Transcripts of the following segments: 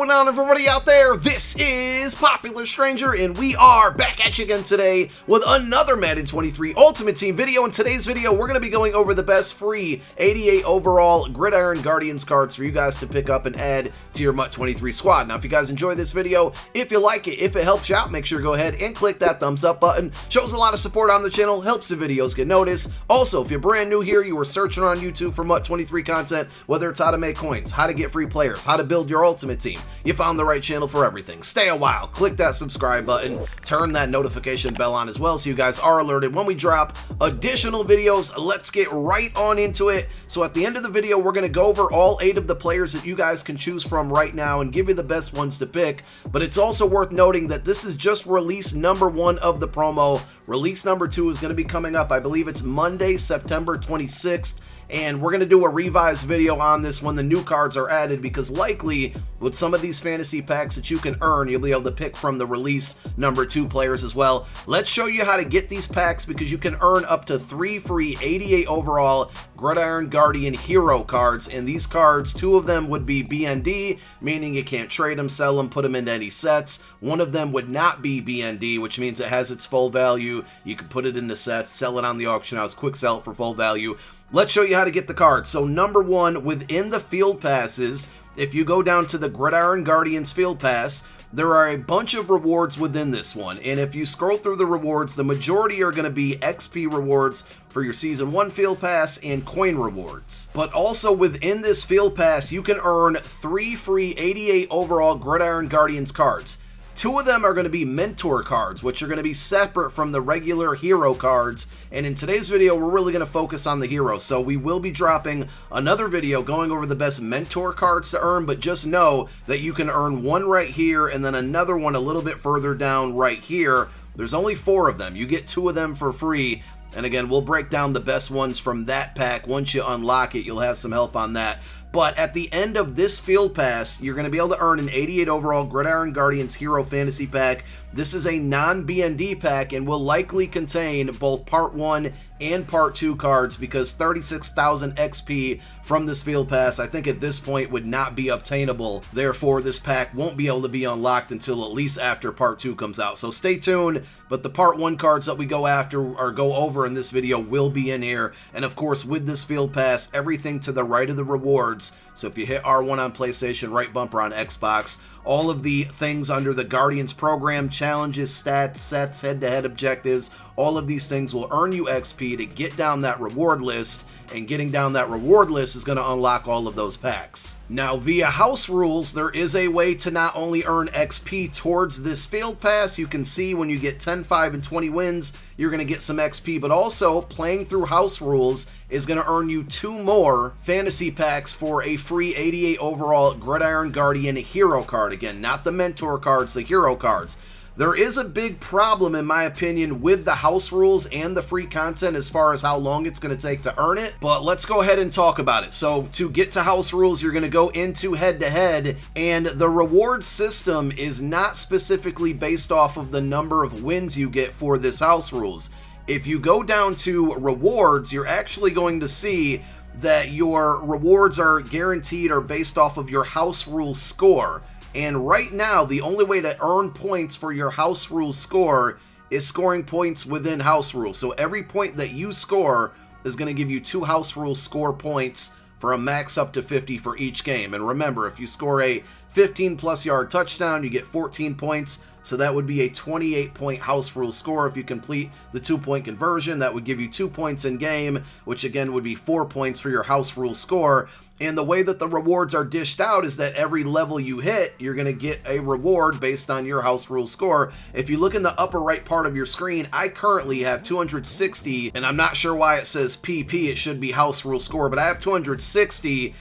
going on, everybody out there? This is Popular Stranger, and we are back at you again today with another Madden 23 Ultimate Team video. In today's video, we're going to be going over the best free 88 overall Gridiron Guardians cards for you guys to pick up and add to your MUT 23 squad. Now, if you guys enjoy this video, if you like it, if it helps you out, make sure to go ahead and click that thumbs up button. Shows a lot of support on the channel, helps the videos get noticed. Also, if you're brand new here, you were searching on YouTube for MUT 23 content, whether it's how to make coins, how to get free players, how to build your ultimate team, you found the right channel for everything. Stay a while, click that subscribe button, turn that notification bell on as well so you guys are alerted when we drop additional videos. Let's get right on into it. So at the end of the video, we're going to go over all 8 of the players that you guys can choose from right now and give you the best ones to pick. But it's also worth noting that this is just release number 1 of the promo. Release number 2 is going to be coming up, I believe it's Monday, September 26th. And we're going to do a revised video on this when the new cards are added, because likely with some of these fantasy packs that you can earn, you'll be able to pick from the release number 2 players as well. Let's show you how to get these packs, because you can earn up to 3 free 88 overall Gridiron Guardian hero cards. And these cards, 2 of them would be BND, meaning you can't trade them, sell them, put them into any sets. 1 of them would not be BND, which means it has its full value. You can put it into sets, sell it on the auction house, quick sell it for full value. Let's show you how to get the cards. So number 1, within the field passes, if you go down to the Gridiron Guardians field pass, there are a bunch of rewards within this one. And if you scroll through the rewards, the majority are going to be XP rewards for your Season 1 field pass and coin rewards. But also within this field pass, you can earn 3 free 88 overall Gridiron Guardians cards. 2 of them are going to be mentor cards, which are going to be separate from the regular hero cards. And in today's video, we're really going to focus on the hero. So we will be dropping another video going over the best mentor cards to earn, but just know that you can earn 1 right here and then another one a little bit further down right here. There's only 4 of them. You get 2 of them for free. And again, we'll break down the best ones from that pack. Once you unlock it, you'll have some help on that. But at the end of this field pass, you're going to be able to earn an 88 overall Gridiron Guardians Hero Fantasy Pack. This is a non-BND pack and will likely contain both Part 1 and Part 2 cards, because 36,000 XP from this field pass, I think at this point, would not be obtainable. Therefore, this pack won't be able to be unlocked until at least after Part 2 comes out. So stay tuned, but the Part 1 cards that we go after or go over in this video will be in here. And of course, with this field pass, everything to the right of the rewards. So if you hit R1 on PlayStation, right bumper on Xbox, all of the things under the Guardians program, challenges, stats, sets, head-to-head objectives, all of these things will earn you XP to get down that reward list, and getting down that reward list is going to unlock all of those packs. Now, via house rules, there is a way to not only earn XP towards this field pass. You can see when you get 10, 5, and 20 wins, you're going to get some XP, but also playing through house rules is going to earn you 2 more fantasy packs for a free 88 overall Gridiron Guardian hero card. Again, not the mentor cards, the hero cards. There is a big problem, in my opinion, with the house rules and the free content as far as how long it's going to take to earn it, but let's go ahead and talk about it. So to get to house rules, you're going to go into head-to-head, and the reward system is not specifically based off of the number of wins you get for this house rules. If you go down to rewards, you're actually going to see that your rewards are guaranteed or based off of your house rules score. And right now, the only way to earn points for your house rules score is scoring points within house rules. So every point that you score is going to give you 2 house rules score points for a max up to 50 for each game. And remember, if you score a 15+ yard touchdown, you get 14 points. So that would be a 28-point house rule score. If you complete the 2-point conversion, that would give you 2 points in game, which again would be 4 points for your house rule score. And the way that the rewards are dished out is that every level you hit, you're going to get a reward based on your house rule score. If you look in the upper right part of your screen, I currently have 260, and I'm not sure why it says PP. It should be house rule score, but I have 260,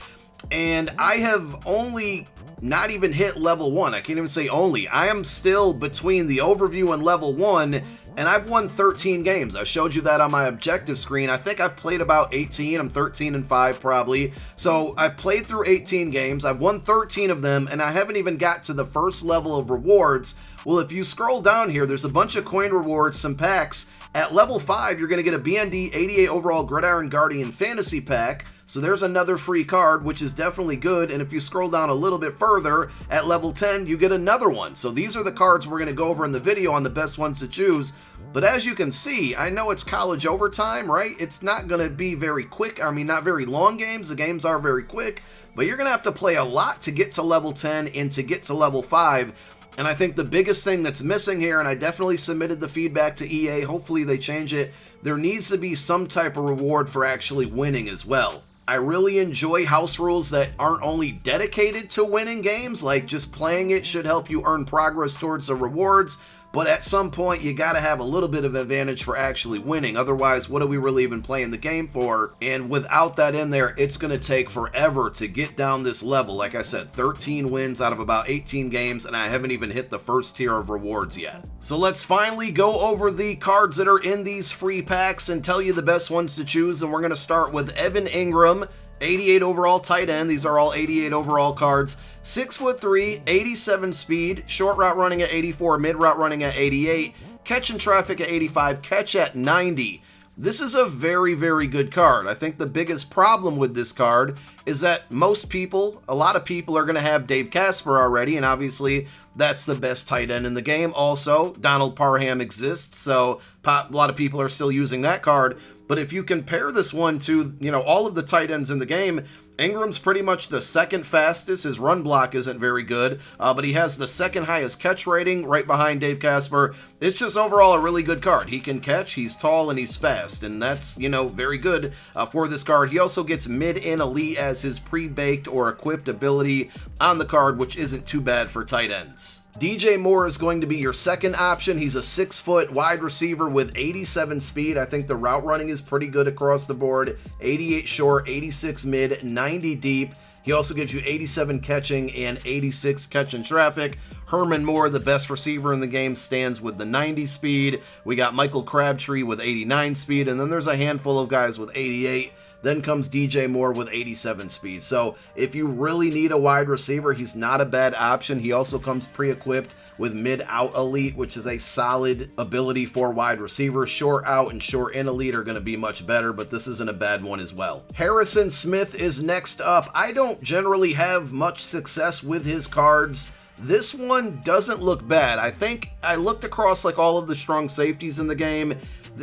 and I have only not even hit level 1. I can't even say only. I am still between the overview and level 1, and I've won 13 games. I showed you that on my objective screen. I think I've played about 18. I'm 13-5 probably. So I've played through 18 games. I've won 13 of them, and I haven't even got to the first level of rewards. Well, if you scroll down here, there's a bunch of coin rewards, some packs. At level 5, you're going to get a BND 88 overall Gridiron Guardian Fantasy Pack. So there's another free card, which is definitely good. And if you scroll down a little bit further, at level 10, you get another one. So these are the cards we're going to go over in the video on the best ones to choose. But as you can see, I know it's college overtime, right? It's not going to be very quick. I mean, not very long games. The games are very quick, but you're going to have to play a lot to get to level 10 and to get to level 5. And I think the biggest thing that's missing here, and I definitely submitted the feedback to EA, hopefully they change it, there needs to be some type of reward for actually winning as well. I really enjoy house rules that aren't only dedicated to winning games, like just playing it should help you earn progress towards the rewards, but at some point you gotta have a little bit of advantage for actually winning. Otherwise, what are we really even playing the game for? And without that in there, it's gonna take forever to get down this level. Like I said, 13 wins out of about 18 games, and I haven't even hit the first tier of rewards yet. So let's finally go over the cards that are in these free packs and tell you the best ones to choose. And we're gonna start with Evan Ingram, 88 overall tight end. These are all 88 overall cards. 6'3", 87 speed, short route running at 84, mid route running at 88, catch in traffic at 85, catch at 90. This is a very, very good card. I think the biggest problem with this card is that a lot of people are going to have Dave Casper already, and obviously that's the best tight end in the game. Also, Donald Parham exists, so a lot of people are still using that card. But if you compare this one to, all of the tight ends in the game, Ingram's pretty much the second fastest. His run block isn't very good, but he has the second highest catch rating right behind Dave Casper. It's just overall a really good card. He can catch, he's tall, and he's fast, and that's, very good for this card. He also gets mid and elite as his pre-baked or equipped ability on the card, which isn't too bad for tight ends. DJ Moore is going to be your second option. He's a 6-foot wide receiver with 87 speed. I think the route running is pretty good across the board. 88 short, 86 mid, 90 deep. He also gives you 87 catching and 86 catch in traffic. Herman Moore, the best receiver in the game, stands with the 90 speed. We got Michael Crabtree with 89 speed, and then there's a handful of guys with 88. Then comes DJ Moore with 87 speed. So if you really need a wide receiver, he's not a bad option. He also comes pre-equipped with mid-out elite, which is a solid ability for wide receivers. Short out and short in elite are going to be much better, but this isn't a bad one as well. Harrison Smith is next up. I don't generally have much success with his cards. This one doesn't look bad. I think I looked across like all of the strong safeties in the game.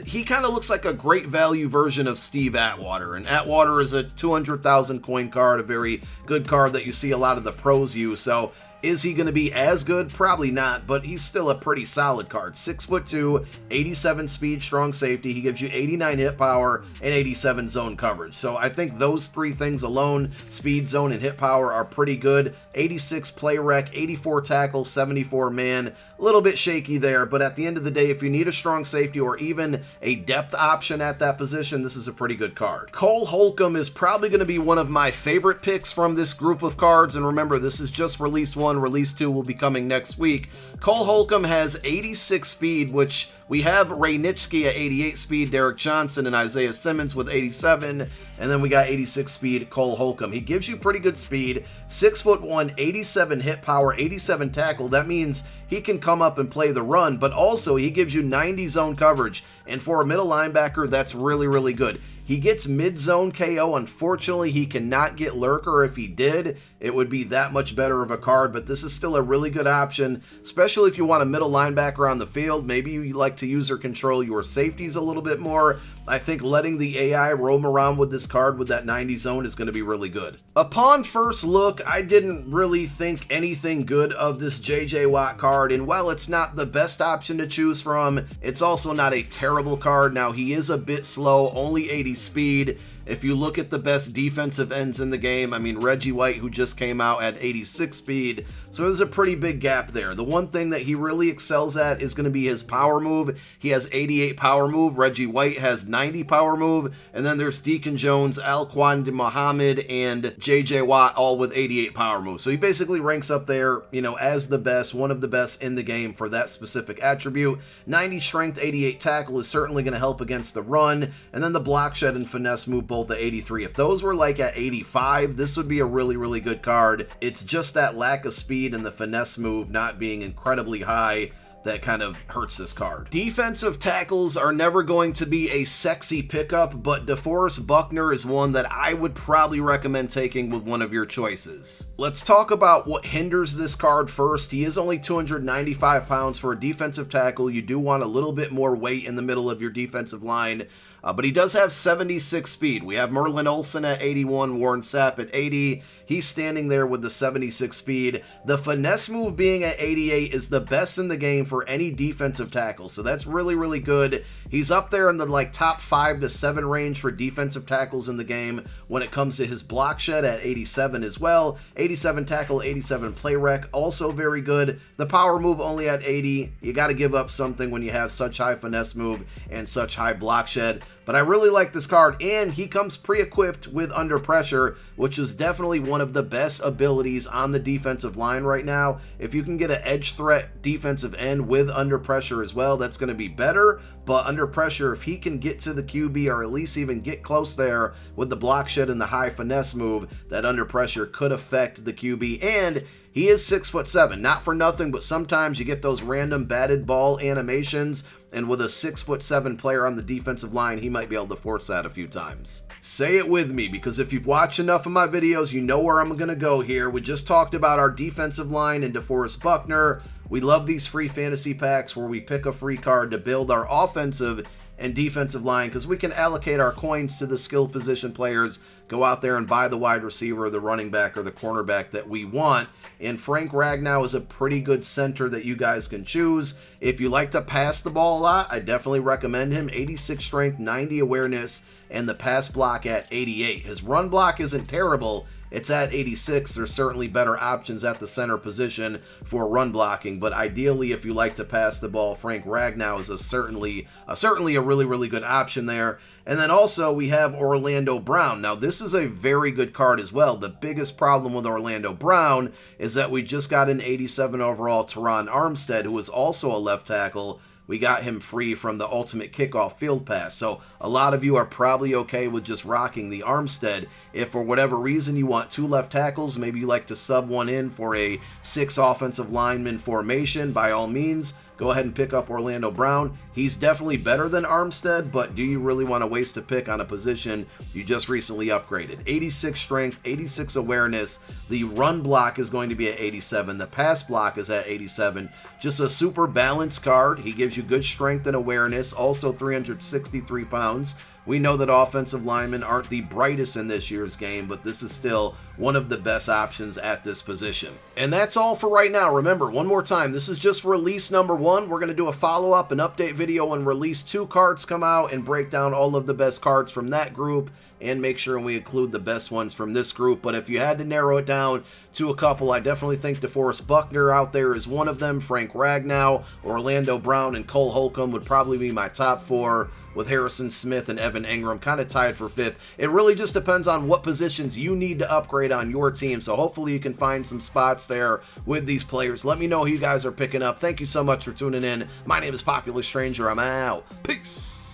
He kind of looks like a great value version of Steve Atwater, and Atwater is a 200,000 coin card, a very good card that you see a lot of the pros use. So is he going to be as good? Probably not, but he's still a pretty solid card. 6'2", 87 speed, strong safety. He gives you 89 hit power and 87 zone coverage. So I think those three things alone, speed, zone, and hit power, are pretty good. 86 play rec, 84 tackle, 74 man. A little bit shaky there, but at the end of the day, if you need a strong safety or even a depth option at that position, this is a pretty good card. Cole Holcomb is probably going to be one of my favorite picks from this group of cards, and remember, this is just release 1. Release 2 will be coming next week. Cole Holcomb has 86 speed, which we have Ray Nitschke at 88 speed, Derek Johnson and Isaiah Simmons with 87, and then we got 86 speed Cole Holcomb. He gives you pretty good speed, 6'1", 87 hit power, 87 tackle. That means he can come up and play the run, but also he gives you 90 zone coverage, and for a middle linebacker, that's really, really good. He gets mid-zone KO. Unfortunately, he cannot get Lurker. If he did, it would be that much better of a card, but this is still a really good option, especially if you want a middle linebacker on the field. Maybe you like to use or control your safeties a little bit more. I think letting the AI roam around with this card with that 90 zone is going to be really good. Upon first look, I didn't really think anything good of this JJ Watt card, and while it's not the best option to choose from, it's also not a terrible card. Now, he is a bit slow, only 80 speed. If you look at the best defensive ends in the game, I mean, Reggie White, who just came out, at 86 speed, so there's a pretty big gap there. The one thing that he really excels at is going to be his power move. He has 88 power move. Reggie White has 90 power move, and then there's Deacon Jones, Alquan Muhammad, and JJ Watt, all with 88 power move. So he basically ranks up there, as the best, one of the best in the game for that specific attribute. 90 strength, 88 tackle is certainly going to help against the run, and then the block shed and finesse move both at 83. If those were like at 85, this would be a really, really good card. It's just that lack of speed and the finesse move not being incredibly high that kind of hurts this card. Defensive tackles are never going to be a sexy pickup, but DeForest Buckner is one that I would probably recommend taking with one of your choices. Let's talk about what hinders this card first. He is only 295 pounds for a defensive tackle. You do want a little bit more weight in the middle of your defensive line. But he does have 76 speed. We have Merlin Olsen at 81, Warren Sapp at 80. He's standing there with the 76 speed. The finesse move being at 88 is the best in the game for any defensive tackle, so that's really, really good. He's up there in the top 5 to 7 range for defensive tackles in the game when it comes to his block shed at 87 as well. 87 tackle, 87 play rec, also very good. The power move only at 80. You got to give up something when you have such high finesse move and such high block shed. But I really like this card, and he comes pre-equipped with Under Pressure, which is definitely one of the best abilities on the defensive line right now. If you can get an edge threat defensive end with Under Pressure as well, that's going to be better. But Under Pressure, if he can get to the QB or at least even get close there with the block shed and the high finesse move, that Under Pressure could affect the QB. And he is 6'7", not for nothing, but sometimes you get those random batted ball animations, and with a 6'7" player on the defensive line, he might be able to force that a few times. Say it with me, because if you've watched enough of my videos, you know where I'm going to go here. We just talked about our defensive line and DeForest Buckner. We love these free fantasy packs where we pick a free card to build our offensive and defensive line, because we can allocate our coins to the skill position players, go out there and buy the wide receiver, the running back, or the cornerback that we want. And Frank Ragnow is a pretty good center that you guys can choose. If you like to pass the ball a lot, I definitely recommend him. 86 strength, 90 awareness, and the pass block at 88. His run block isn't terrible. It's at 86. There's certainly better options at the center position for run blocking, but ideally, if you like to pass the ball, Frank Ragnow is certainly a really, really good option there. And then also we have Orlando Brown. Now this is a very good card as well. The biggest problem with Orlando Brown is that we just got an 87 overall Teron Armstead, who is also a left tackle. We got him free from the Ultimate Kickoff Field Pass. So a lot of you are probably okay with just rocking the Armstead. If for whatever reason you want 2 left tackles, maybe you like to sub one in for a 6 offensive lineman formation, by all means, go ahead and pick up Orlando Brown. He's definitely better than Armstead, but do you really want to waste a pick on a position you just recently upgraded? 86 strength, 86 awareness. The run block is going to be at 87. The pass block is at 87. Just a super balanced card. He gives you good strength and awareness, also 363 pounds. We know that offensive linemen aren't the brightest in this year's game, but this is still one of the best options at this position. And that's all for right now. Remember, one more time, this is just release number 1. We're going to do a follow-up and update video when release 2 cards come out and break down all of the best cards from that group and make sure we include the best ones from this group. But if you had to narrow it down to a couple, I definitely think DeForest Buckner out there is one of them. Frank Ragnow, Orlando Brown, and Cole Holcomb would probably be my top 4, with Harrison Smith and Evan Engram kind of tied for 5th. It really just depends on what positions you need to upgrade on your team, so hopefully you can find some spots there with these players. Let me know who you guys are picking up. Thank you so much for tuning in. My name is Popular Stranger. I'm out. Peace.